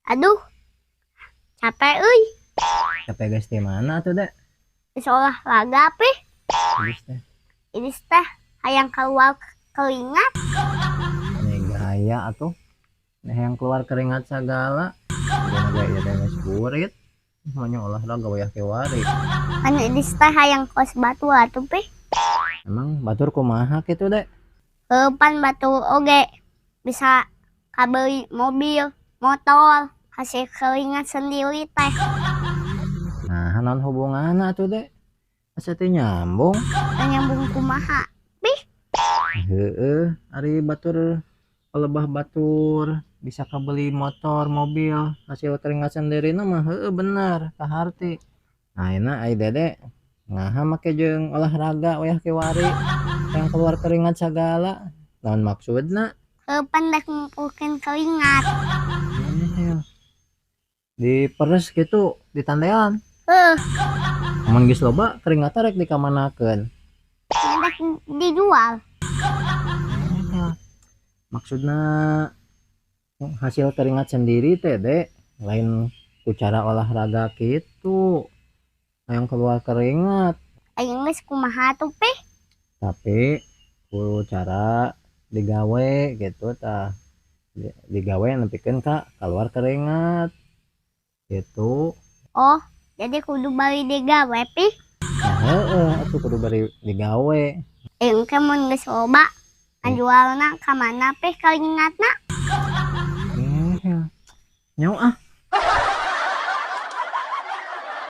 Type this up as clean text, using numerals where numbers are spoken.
Aduh, capek euy. Capek guys di mana tuh dek? Geus olahraga pih. Geus teh. Ini teh hayang keluar keringat. Ini gaya atuh. Nah yang keluar keringat segala. Udah gaya teh geus kurit. Maunya olahraga wayah kewari. Kan ini teh hayang kos batu atuh pih. Emang batur kumaha kitu dek? Pan batu oge bisa kabeli mobil, motor, hasil keringat sendiri teh. Nah non hubungan tuh dek? Asa teh nyambung. Dan nyambung kumaha. Pih, Heeh, ari batur pelebah batur bisa kabeli motor, mobil, hasil keringat sendiri mah heeh bener kaharti. Nah, enak ai dede ngaha make jeung olahraga wayah kewari yang keluar keringat segala. Naon maksudna? pan dak ngumpulkeun keringat. Diperes gitu ditandean. Amun geus loba keringat rek dikamanakeun. Dak dijual. Maksudna hasil keringat sendiri teh dek lain ku cara olahraga gitu yang keluar keringat Aing geus kumaha tuh pih? tapi ku cara digawe gitu tah digawe nepikeun ka keluar keringat gitu. Oh, jadi kudu bari digawe pih. Nah heeh atuh kudu bari digawe. Engke mun geus loba ngajualna ka mana pih keringatna? Nyawa ah